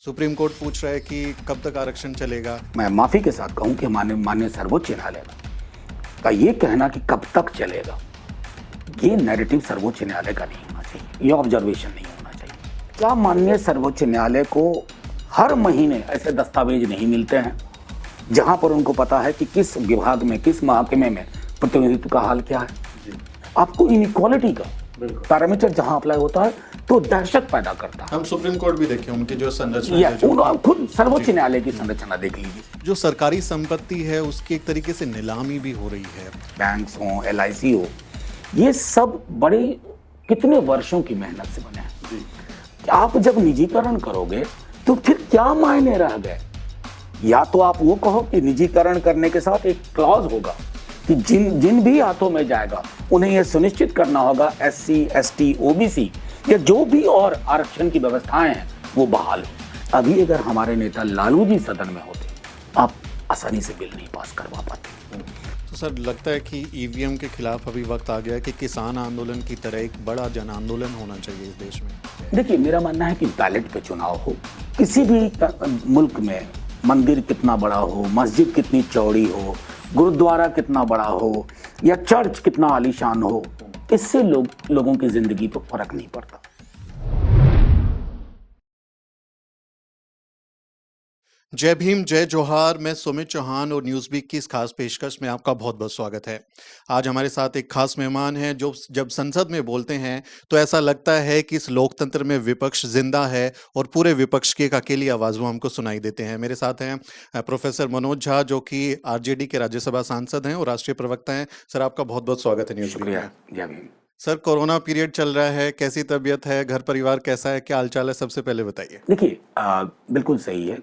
Supreme court पूछ रहा है कि कब तक आरक्षण चलेगा। मैं माफी के साथ कहूं कि माननीय सर्वोच्च न्यायालय का ये कहना कि कब तक चलेगा, ये नैरेटिव सर्वोच्च न्यायालय का नहीं होना चाहिए, ये ऑब्जर्वेशन नहीं होना चाहिए। क्या माननीय सर्वोच्च न्यायालय को हर महीने ऐसे दस्तावेज नहीं मिलते हैं जहां पर उनको पता है कि किस विभाग में, किस महकमे में प्रतिनिधित्व का हाल क्या है? आपको इनइक्वालिटी का पैरामीटर जहां अप्लाई होता है तो दहशत पैदा करता है। हम सुप्रीम कोर्ट भी देखें, उनकी जो संरचना है, खुद सर्वोच्च न्यायालय की संरचना देख लीजिए। जो सरकारी संपत्ति है उसकी एक तरीके से नीलामी भी हो रही है। बैंक्स हो, LIC हो, ये सब बड़े कितने वर्षों की मेहनत से बने हैं। आप जब निजीकरण करोगे तो फिर क्या मायने रह गए? या तो आप वो कहो कि निजीकरण करने के साथ एक क्लॉज होगा कि जिन भी हाथों में जाएगा उन्हें यह सुनिश्चित करना होगा SC, ST, OBC या जो भी और आरक्षण की व्यवस्थाएं हैं वो बहाल हो। अभी अगर हमारे नेता लालू जी सदन में होते, आप आसानी से बिल नहीं पास करवा पाते। तो सर, लगता है कि EVM के खिलाफ अभी वक्त आ गया है कि किसान आंदोलन की तरह एक बड़ा जन आंदोलन होना चाहिए इस देश में। देखिए, मेरा मानना है कि बैलेट पे चुनाव हो। किसी भी मुल्क में मंदिर कितना बड़ा हो, मस्जिद कितनी चौड़ी हो, गुरुद्वारा कितना बड़ा हो या चर्च कितना आलीशान हो, इससे लोगों की जिंदगी पर फर्क नहीं पड़ता। जय भीम, जय जोहार। मैं सुमित चौहान और न्यूज़वीक की इस खास पेशकश में आपका बहुत बहुत स्वागत है। आज हमारे साथ एक खास मेहमान हैं जो जब संसद में बोलते हैं तो ऐसा लगता है कि इस लोकतंत्र में विपक्ष जिंदा है और पूरे विपक्ष की एक अकेली आवाज़ वो हमको सुनाई देते हैं। मेरे साथ हैं प्रोफेसर मनोज झा, जो कि RJD के राज्यसभा सांसद हैं और राष्ट्रीय प्रवक्ता हैं। सर, आपका बहुत बहुत स्वागत है न्यूज़वीक में। शुक्रिया। जय भीम। सर, कोरोना पीरियड चल रहा है, कैसी तबीयत है, घर परिवार कैसा है, क्या हालचाल है, सबसे पहले बताइए। देखिए, बिल्कुल सही है।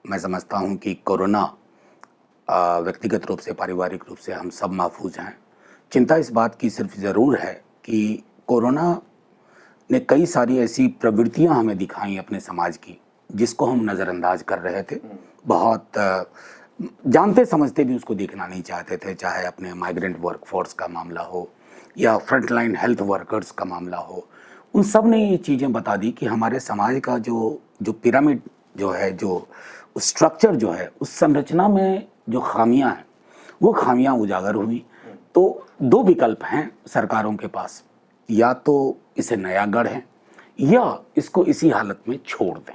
मैं समझता हूं कि कोरोना व्यक्तिगत रूप से, पारिवारिक रूप से हम सब महफूज हैं। चिंता इस बात की सिर्फ ज़रूर है कि कोरोना ने कई सारी ऐसी प्रवृत्तियां हमें दिखाई अपने समाज की जिसको हम नज़रअंदाज कर रहे थे। बहुत जानते समझते भी उसको देखना नहीं चाहते थे, चाहे अपने माइग्रेंट वर्कफोर्स का मामला हो या फ्रंटलाइन हेल्थ वर्कर्स का मामला हो। उन सब ने ये चीज़ें बता दी कि हमारे समाज का जो पिरामिड जो है, जो स्ट्रक्चर जो है, उस संरचना में जो खामियां हैं वो खामियां उजागर हुई। तो दो विकल्प हैं सरकारों के पास, या तो इसे नया गढ़ें या इसको इसी हालत में छोड़ दें।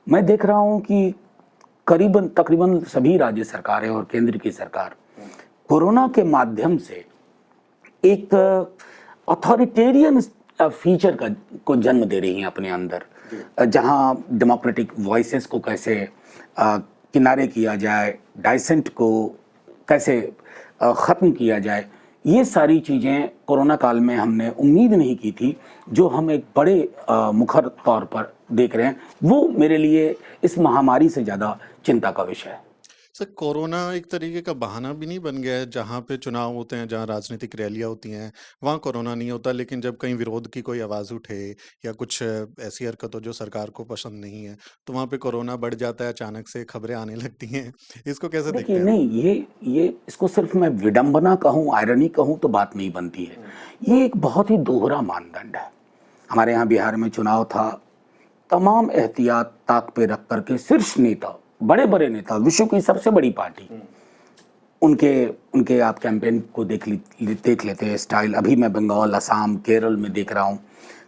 मैं देख रहा हूं कि तकरीबन सभी राज्य सरकारें और केंद्र की सरकार कोरोना के माध्यम से एक अथॉरिटेरियन फीचर को जन्म दे रही हैं अपने अंदर, जहां डेमोक्रेटिक वॉइसेस को कैसे किनारे किया जाए, डाइसेंट को कैसे ख़त्म किया जाए। ये सारी चीज़ें कोरोना काल में हमने उम्मीद नहीं की थी, जो हम एक बड़े मुखर तौर पर देख रहे हैं। वो मेरे लिए इस महामारी से ज़्यादा चिंता का विषय है। सर, कोरोना एक तरीके का बहाना भी नहीं बन गया है? जहाँ पे चुनाव होते हैं, जहाँ राजनीतिक रैलियाँ होती हैं, वहाँ कोरोना नहीं होता, लेकिन जब कहीं विरोध की कोई आवाज़ उठे या कुछ ऐसी हरकत हो जो सरकार को पसंद नहीं है, तो वहाँ पे कोरोना बढ़ जाता है, अचानक से खबरें आने लगती हैं। इसको कैसे देखते देखिए, हैं? नहीं, ये इसको सिर्फ मैं विडंबना कहूँ, आयरनी कहूँ तो बात नहीं बनती है। ये एक बहुत ही दोहरा मानदंड है। हमारे यहाँ बिहार में चुनाव था, तमाम एहतियात ताक पे रख करके शीर्ष नेता, बड़े बड़े नेता, विश्व की सबसे बड़ी पार्टी, उनके आप कैंपेन को देख लेते हैं स्टाइल। अभी मैं बंगाल, असम, केरल में देख रहा हूँ।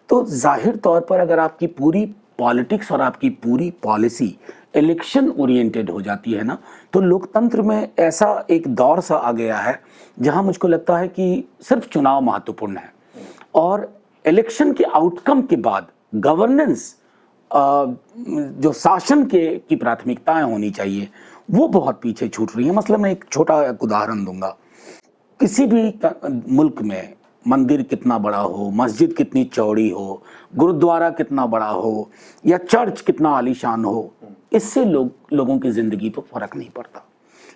तो जाहिर तौर पर अगर आपकी पूरी पॉलिटिक्स और आपकी पूरी पॉलिसी इलेक्शन ओरिएंटेड हो जाती है ना, तो लोकतंत्र में ऐसा एक दौर सा आ गया है जहां मुझको लगता है कि सिर्फ चुनाव महत्वपूर्ण है और इलेक्शन के आउटकम के बाद गवर्नेंस, जो शासन की प्राथमिकताएं होनी चाहिए, वो बहुत पीछे छूट रही है। मतलब मैं एक छोटा उदाहरण दूंगा। किसी भी मुल्क में मंदिर कितना बड़ा हो, मस्जिद कितनी चौड़ी हो, गुरुद्वारा कितना बड़ा हो या चर्च कितना आलीशान हो, इससे लोगों की जिंदगी पर फर्क नहीं पड़ता।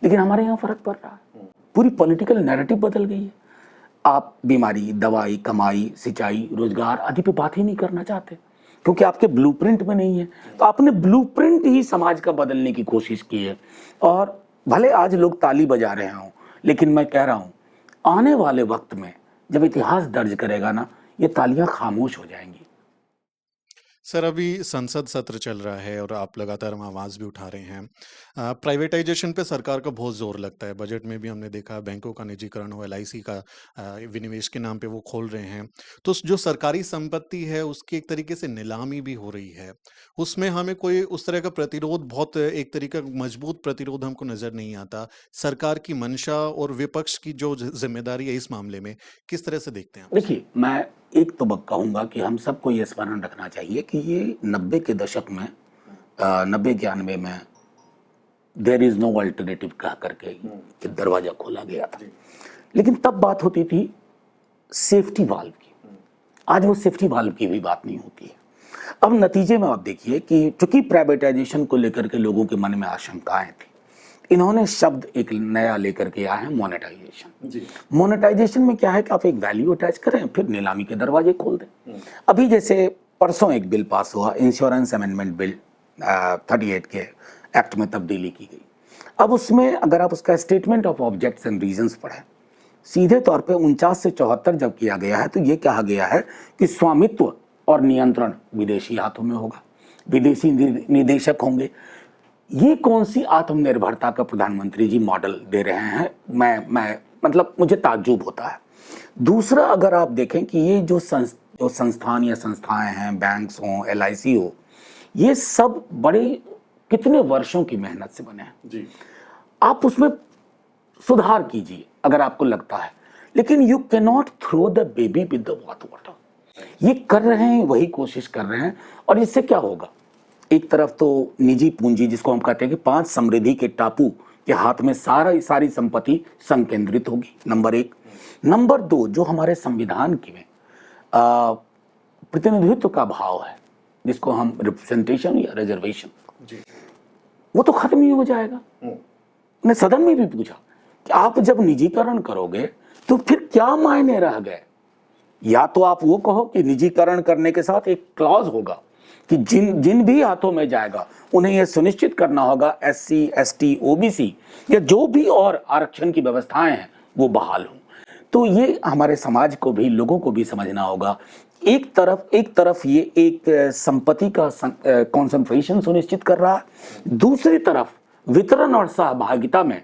लेकिन हमारे यहाँ फर्क पड़ रहा है। पूरी पॉलिटिकल नैरेटिव बदल गई है। आप बीमारी, दवाई, कमाई, सिंचाई, रोजगार आदि पे बात ही नहीं करना चाहते क्योंकि आपके ब्लूप्रिंट में नहीं है। तो आपने ब्लूप्रिंट ही समाज का बदलने की कोशिश की है। और भले आज लोग ताली बजा रहे हों, लेकिन मैं कह रहा हूं आने वाले वक्त में जब इतिहास दर्ज करेगा ना, ये तालियां खामोश हो जाएंगी। सर, अभी संसद सत्र चल रहा है और आप लगातार हम आवाज़ भी उठा रहे हैं। प्राइवेटाइज़ेशन पे सरकार का बहुत ज़ोर लगता है। बजट में भी हमने देखा बैंकों का निजीकरण हो, एलआईसी का विनिवेश के नाम पे वो खोल रहे हैं। तो जो सरकारी संपत्ति है उसकी एक तरीके से नीलामी भी हो रही है। उसमें हमें कोई उस तरह का प्रतिरोध बहुत एक तरीके का मजबूत प्रतिरोध हमको नज़र नहीं आता। सरकार की मंशा और विपक्ष की जो ज़िम्मेदारी है इस मामले में, किस तरह से देखते हैं आप उसे? देखिए, मैं एक तो बात कहूँगा कि हम सबको ये स्मरण रखना चाहिए कि ये 90 के दशक में 90-91 में देयर इज़ नो अल्टरनेटिव कह करके कि दरवाज़ा खोला गया था। लेकिन तब बात होती थी सेफ्टी वाल्व की। आज वो सेफ्टी वाल्व की भी बात नहीं होती है। अब नतीजे में आप देखिए कि चूंकि प्राइवेटाइजेशन को लेकर के लोगों के मन में आशंकाएं थी, इन्होंने शब्द एक नया लेकर के आया है, मोनेटाइजेशन। मोनेटाइजेशन में क्या है कि आप एक वैल्यू अटैच करें, फिर नीलामी के दरवाजे खोल दें। अभी जैसे परसों एक बिल पास हुआ, इंश्योरेंस अमेंडमेंट बिल 38 के एक्ट में तब्दीली की गई। अब उसमें अगर आप उसका statement of objects and reasons पढ़ें, सीधे तौर पे 49 से 74 जब किया गया है तो ये कहा गया है कि स्वामित्व और नियंत्रण विदेशी हाथों में होगा, विदेशी निदेशक होंगे। ये कौन सी आत्मनिर्भरता का प्रधानमंत्री जी मॉडल दे रहे हैं? मैं मतलब मुझे ताज्जुब होता है। दूसरा, अगर आप देखें कि ये जो संस्थान या संस्थाएं हैं, बैंक्स हों, एलआईसी हो, ये सब बड़े कितने वर्षों की मेहनत से बने हैं जी। आप उसमें सुधार कीजिए अगर आपको लगता है, लेकिन you can not throw the baby with the bath water. ये कर रहे हैं, वही कोशिश कर रहे हैं, और इससे क्या होगा? एक तरफ तो निजी पूंजी, जिसको हम कहते हैं कि 5 समृद्धि के टापू के हाथ में सारी संपत्ति संकेंद्रित होगी, नंबर 1। नंबर 2, जो हमारे संविधान की में प्रतिनिधित्व का भाव है, जिसको हम रिप्रेजेंटेशन या रिजर्वेशन, वो तो खत्म ही हो जाएगा। मैंने सदन में भी पूछा कि आप जब निजीकरण करोगे तो फिर क्या मायने रह गए? या तो आप वो कहो कि निजीकरण करने के साथ एक क्लॉज होगा कि जिन भी हाथों में जाएगा उन्हें यह सुनिश्चित करना होगा एससी, एसटी, ओबीसी या जो भी और आरक्षण की व्यवस्थाएं हैं वो बहाल हों। तो ये हमारे समाज को भी, लोगों को भी समझना होगा। एक तरफ ये एक संपत्ति का कॉन्सेंट्रेशन सुनिश्चित कर रहा है, दूसरी तरफ वितरण और सहभागिता में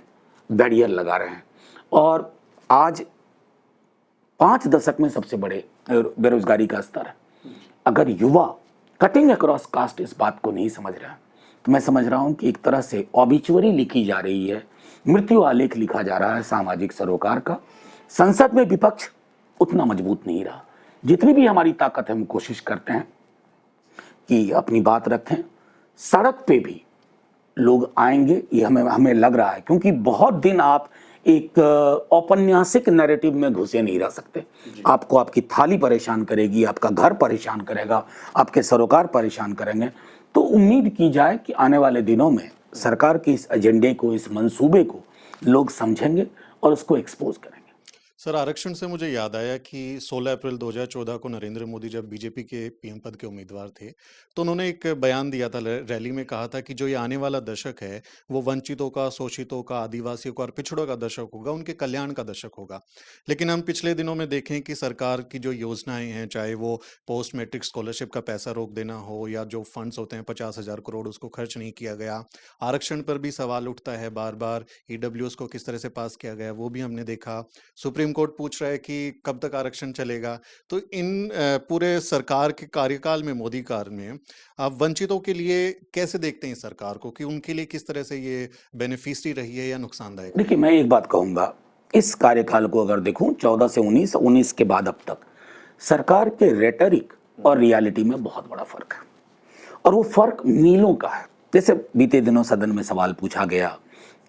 बैरियर लगा रहे हैं। और आज 5 दशक में सबसे बड़े बेरोजगारी का स्तर है। अगर युवा कटिंग अक्रॉस कास्ट इस बात को नहीं समझ रहा, तो मैं समझ रहा हूं कि एक तरह से ऑबिचुअरी लिखी जा रही है, मृत्यु आलेख लिखा जा रहा है सामाजिक सरोकार का। संसद में विपक्ष उतना मजबूत नहीं रहा। जितनी भी हमारी ताकत है हम कोशिश करते हैं कि अपनी बात रखें। सड़क पे भी लोग आएंगे, ये हमें लग रहा है, क्योंकि बहुत दिन आप एक औपन्यासिक नैरेटिव में घुसे नहीं रह सकते। आपको आपकी थाली परेशान करेगी, आपका घर परेशान करेगा, आपके सरोकार परेशान करेंगे। तो उम्मीद की जाए कि आने वाले दिनों में सरकार के इस एजेंडे को, इस मंसूबे को लोग समझेंगे और उसको एक्सपोज करेंगे। सर, आरक्षण से मुझे याद आया कि 16 अप्रैल 2014 को नरेंद्र मोदी जब बीजेपी के पीएम पद के उम्मीदवार थे, तो उन्होंने एक बयान दिया था, रैली में कहा था कि जो ये आने वाला दशक है, वो वंचितों का, शोषितों का, आदिवासियों का और पिछड़ों का दशक होगा, उनके कल्याण का दशक होगा। लेकिन हम पिछले दिनों में देखें कि सरकार की जो योजनाएं हैं, चाहे वो पोस्ट मैट्रिक स्कॉलरशिप का पैसा रोक देना हो या जो फंड्स होते हैं 50,000 करोड़, उसको खर्च नहीं किया गया। आरक्षण पर भी सवाल उठता है बार बार, ईडब्ल्यूएस को किस तरह से पास किया गया वो भी हमने देखा। सुप्रीम कोर्ट पूछ रहा है कि कब तक आरक्षण चलेगा। तो इन पूरे सरकार के कार्यकाल में, मोदी काल में, आप वंचितों के लिए कैसे देखते हैं सरकार को, कि उनके लिए किस तरह से ये बेनिफिशियरी रही है या नुकसानदायक? देखिए, मैं एक बात कहूंगा, इस कार्यकाल को अगर देखूं 14 से 19, 19 के बाद अब तक, सरकार के रेटरिक और रियलिटी में बहुत बड़ा फर्क है, और वो फर्क मीलों का है। जैसे बीते दिनों सदन में सवाल पूछा गया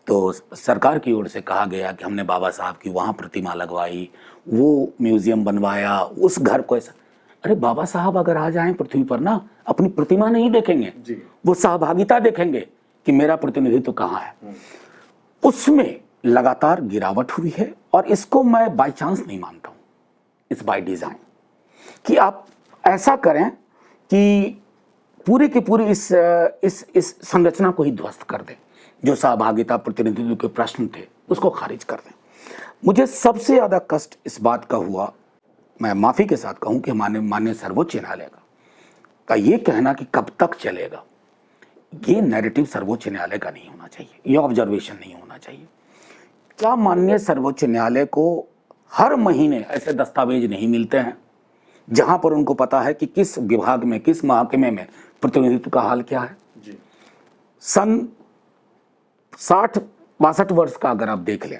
तो सरकार की ओर से कहा गया कि हमने बाबा साहब की वहाँ प्रतिमा लगवाई, वो म्यूजियम बनवाया, उस घर को ऐसा। अरे बाबा साहब अगर आ जाएं पृथ्वी पर ना, अपनी प्रतिमा नहीं देखेंगे जी, वो सहभागिता देखेंगे कि मेरा प्रतिनिधित्व कहाँ है। उसमें लगातार गिरावट हुई है, और इसको मैं बाय चांस नहीं मानता हूँ, इट्स बाय डिजाइन, कि आप ऐसा करें कि पूरे के पूरे इस संरचना को ही ध्वस्त कर दें। जो सहभागिता, प्रतिनिधित्व के प्रश्न थे उसको खारिज कर दें। मुझे सबसे ज्यादा कष्ट इस बात का हुआ, मैं माफी के साथ कहूं, कि माननीय सर्वोच्च न्यायालय का का ये कहना कि कब तक चलेगा, ये नैरेटिव सर्वोच्च न्यायालय का नहीं होना चाहिए, ये ऑब्जर्वेशन नहीं होना चाहिए। क्या माननीय सर्वोच्च न्यायालय को हर महीने ऐसे दस्तावेज नहीं मिलते हैं जहां पर उनको पता है कि किस विभाग में, किस महकमे में प्रतिनिधित्व का हाल क्या है? जी। सन 60-62 वर्ष का अगर आप देख लें,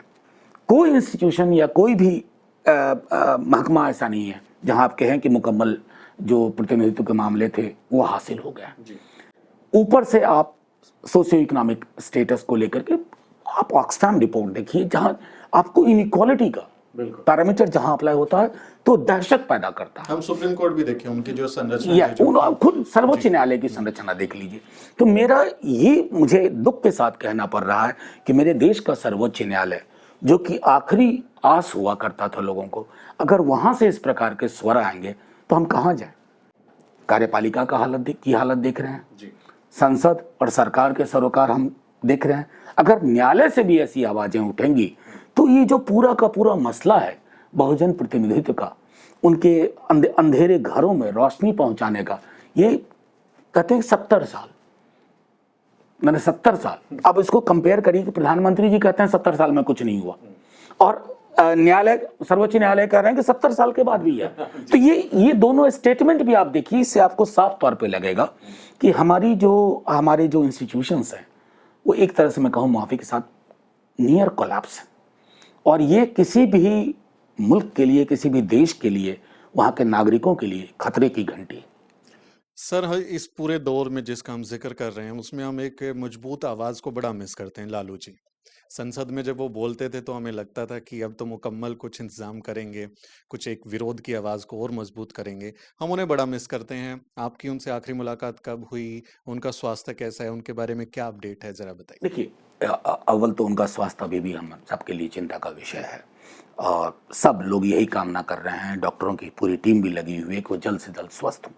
कोई इंस्टीट्यूशन या कोई भी महकमा ऐसा नहीं है जहां आप कहें कि मुकम्मल जो प्रतिनिधित्व के मामले थे वो हासिल हो गया। ऊपर से आप सोशियो इकोनॉमिक स्टेटस को लेकर के आप ऑक्सफैम रिपोर्ट देखिए, जहां आपको इनइक्वालिटी का पैरामीटर जहां अप्लाई होता है तो दहशत पैदा करता है। हम सुप्रीम कोर्ट भी देखे, उनकी जो संरचना है, खुद सर्वोच्च न्यायालय की संरचना देख लीजिए। तो मेरा ये मुझे दुख के साथ कहना पड़ रहा है कि मेरे देश का सर्वोच्च न्यायालय, जो कि आखिरी आस हुआ करता था लोगों को, अगर वहां से इस प्रकार के स्वर आएंगे तो हम कहां जाएं? कार्यपालिका का हालत देख रहे हैं जी। संसद और सरकार के सरोकार हम देख रहे हैं। अगर न्यायालय से भी ऐसी आवाजें उठेंगी तो ये जो पूरा का पूरा मसला है बहुजन प्रतिनिधित्व का, उनके अंधेरे घरों में रोशनी पहुंचाने का, ये कहते हैं 70 साल, मैंने 70 साल, अब इसको कंपेयर करिए कि प्रधानमंत्री जी कहते हैं 70 साल में कुछ नहीं हुआ और न्यायालय, सर्वोच्च न्यायालय कह रहे हैं कि 70 साल के बाद भी है। तो ये दोनों स्टेटमेंट भी आप देखिए, इससे आपको साफ तौर पे लगेगा कि हमारे जो इंस्टीट्यूशंस हैं वो एक तरह से मैं कहूँ माफी के साथ नियर कोलैप्स है। और ये किसी भी मुल्क के लिए, किसी भी देश के लिए, वहाँ के नागरिकों के लिए खतरे की घंटी है। सर, इस पूरे दौर में जिसका हम जिक्र कर रहे हैं उसमें हम एक मजबूत आवाज़ को बड़ा मिस करते हैं। लालू जी संसद में जब वो बोलते थे तो हमें लगता था कि अब तो मुकम्मल कुछ इंतजाम करेंगे, कुछ एक विरोध की आवाज़ को और मजबूत करेंगे। हम उन्हें बड़ा मिस करते हैं। आपकी उनसे आखिरी मुलाकात कब हुई? उनका स्वास्थ्य कैसा है? उनके बारे में क्या अपडेट है, ज़रा बताइए। देखिए, अव्वल तो उनका स्वास्थ्य अभी भी हम सबके लिए चिंता का विषय है और सब लोग यही कामना कर रहे हैं, डॉक्टरों की पूरी टीम भी लगी हुई है कि वो जल्द से जल्द स्वस्थ हो।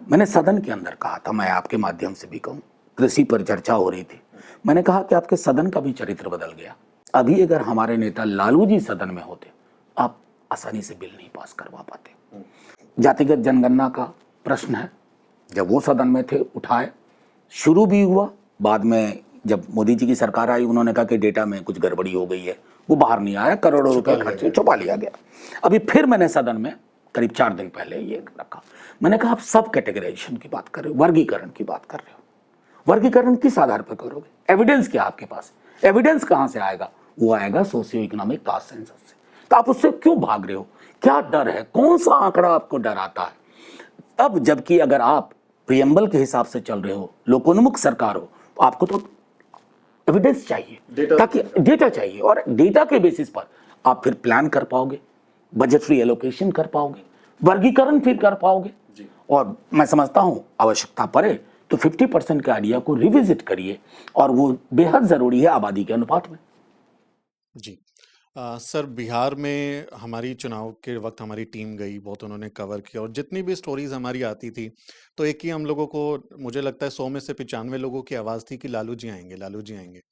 मैंने सदन के अंदर कहा था, मैं आपके माध्यम से भी कहूँ, कृषि पर चर्चा हो रही थी, मैंने कहा कि आपके सदन का भी चरित्र बदल गया। अभी अगर हमारे नेता लालू जी सदन में होते, आप आसानी से बिल नहीं पास करवा पाते। जातिगत जनगणना का प्रश्न है, जब वो सदन में थे उठाए, शुरू भी हुआ, बाद में जब मोदी जी की सरकार आई उन्होंने कहा कि डेटा में कुछ गड़बड़ी हो गई है, वो बाहर नहीं आया, करोड़ों रुपए खर्च छुपा लिया गया। अभी फिर मैंने सदन में करीब 4 दिन पहले ये रखा, मैंने कहा आप सब कैटेगराइजेशन की बात कर रहे हो, वर्गीकरण की बात कर रहे हो, वर्गीकरण किस आधार पर करोगे? एविडेंस क्या आपके पास? एविडेंस कहां से आएगा? वो आएगा सोशियो इकोनॉमिक कास्ट सेंसस से। तो आप उससे क्यों भाग रहे हो? क्या डर है? कौन सा आंकड़ा आपको डराता है? तब जबकि अगर आप प्रियम्बल के हिसाब से चल रहे हो, लोकोन्मुख सरकार हो, तो आपको तो एविडेंस चाहिए, ताकि डेटा चाहिए, और डेटा के बेसिस पर आप फिर प्लान कर पाओगे, बजटरी एलोकेशन कर पाओगे, वर्गीकरण फिर कर पाओगे। और मैं समझता हूं आवश्यकता पड़े तो 50% के आइडिया को रिविजिट करिए, और वो बेहद जरूरी है आबादी के अनुपात में। जी सर, बिहार में हमारी चुनाव के वक्त हमारी टीम गई, बहुत उन्होंने कवर किया, और जितनी भी स्टोरीज हमारी आती थी तो एक ही हम लोगों को, मुझे लगता है 100 में से 95 लोगों की आवाज़ थी कि लालू जी आएंगे, लालू जी आएंगे।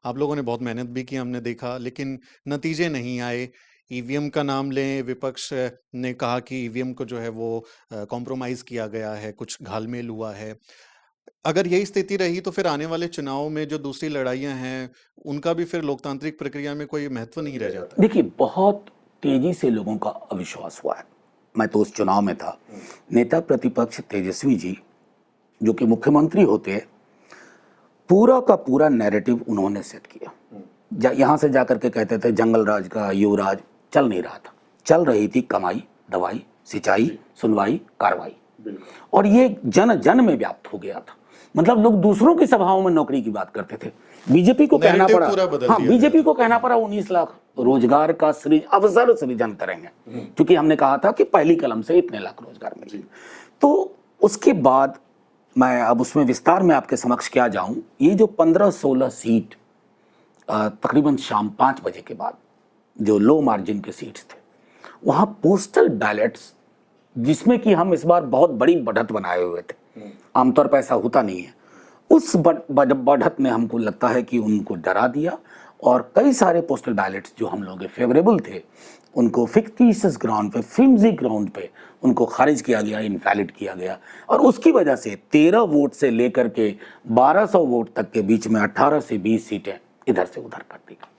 आप लोगों ने बहुत मेहनत भी की, हमने देखा, लेकिन नतीजे नहीं आए। ईवीएम का नाम लें, विपक्ष ने कहा कि ईवीएम को जो है वो कॉम्प्रोमाइज़ किया गया है, कुछ घालमेल हुआ है। अगर यही स्थिति रही तो फिर आने वाले चुनाव में जो दूसरी लड़ाइयां हैं उनका भी फिर लोकतांत्रिक प्रक्रिया में कोई महत्व नहीं रह जाता। देखिए, बहुत तेजी से लोगों का अविश्वास हुआ है। मैं तो उस चुनाव में था। नेता प्रतिपक्ष तेजस्वी जी, जो कि मुख्यमंत्री होते, पूरा का पूरा नैरेटिव उन्होंने सेट किया। यहां से जाकर के कहते थे जंगल राज का युवराज, चल नहीं रहा था। चल रही थी कमाई, दवाई, सिंचाई, सुनवाई, कार्रवाई, और ये जन जन में व्याप्त हो गया था। मतलब लोग दूसरों की सभाओं में नौकरी की बात करते थे। बीजेपी को कहना पड़ा, हाँ, बीजेपी को कहना पड़ा 19 लाख रोजगार का अवसर सृजन करेंगे, क्योंकि हमने कहा था कि पहली कलम से इतने लाख रोजगार मिले। तो उसके बाद मैं अब उसमें विस्तार में आपके समक्ष क्या जाऊं, ये जो 15-16 सीट तकरीबन शाम 5 बजे के बाद जो लो मार्जिन के सीट्स थे, वहां पोस्टल बैलेट्स, जिसमें कि हम इस बार बहुत बड़ी बढ़त बनाए हुए थे, आमतौर पर ऐसा होता नहीं है, उस बढ़त ने हमको लगता है कि उनको डरा दिया और कई सारे पोस्टल बैलेट्स जो हम लोगों के फेवरेबल थे उनको फिक्टिशियस ग्राउंड पे, फ्लिम्जी ग्राउंड पे उनको खारिज किया गया, इनवैलिड किया गया। और उसकी वजह से 13 वोट से लेकर के 1200 वोट तक के बीच में 18 से 20 सीटें इधर से उधर कर दी गई।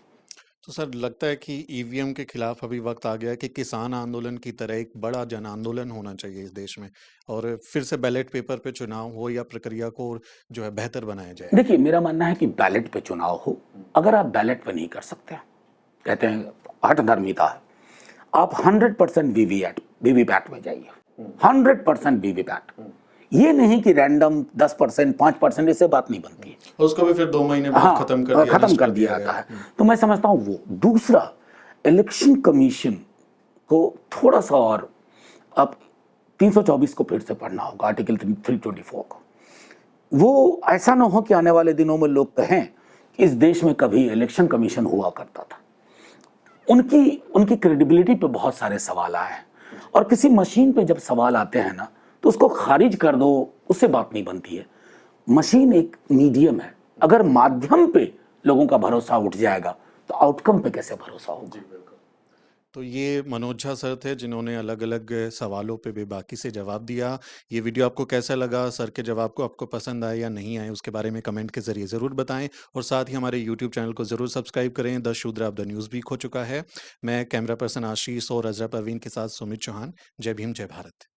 तो सर लगता है कि ईवीएम के खिलाफ अभी वक्त आ गया है कि किसान आंदोलन की तरह एक बड़ा जन आंदोलन होना चाहिए इस देश में, और फिर से बैलेट पेपर पे चुनाव हो या प्रक्रिया को जो है बेहतर बनाया जाए। देखिए, मेरा मानना है कि बैलेट पे चुनाव हो। अगर आप बैलेट पे नहीं कर सकते, कहते हैं हठधर्मिता है, आप 100% वीवीपैट में जाइए, 100% वीवीपैट। ये नहीं कि रैंडम 10%, 5%, इससे बात नहीं बनती है। उसको भी फिर 2 महीने बाद हाँ, खत्म कर दिया जाता है। तो मैं समझता हूँ वो। दूसरा, इलेक्शन कमीशन को थोड़ा सा और अब 324 को फिर से पढ़ना होगा, आर्टिकल 324 को। वो ऐसा ना हो कि आने वाले दिनों में लोग कहें कि इस देश में कभी इलेक्शन कमीशन हुआ करता था। उनकी क्रेडिबिलिटी पे बहुत सारे सवाल आए हैं, और किसी मशीन पे जब सवाल आते हैं ना तो उसको खारिज कर दो, उससे बात नहीं बनती है। मशीन एक मीडियम है, अगर माध्यम पे लोगों का भरोसा उठ जाएगा तो आउटकम पे कैसे भरोसा होगा। तो ये मनोज झा सर थे जिन्होंने अलग अलग सवालों पे बेबाकी से जवाब दिया। ये वीडियो आपको कैसा लगा, सर के जवाब को आपको पसंद आए या नहीं आए, उसके बारे में कमेंट के जरिए ज़रूर बताएं, और साथ ही हमारे यूट्यूब चैनल को ज़रूर सब्सक्राइब करें। द शूद्र ऑफ द न्यूज़ वीक हो चुका है। मैं कैमरा पर्सन आशीष और अजरा परवीन के साथ सुमित चौहान। जय भीम, जय भारत।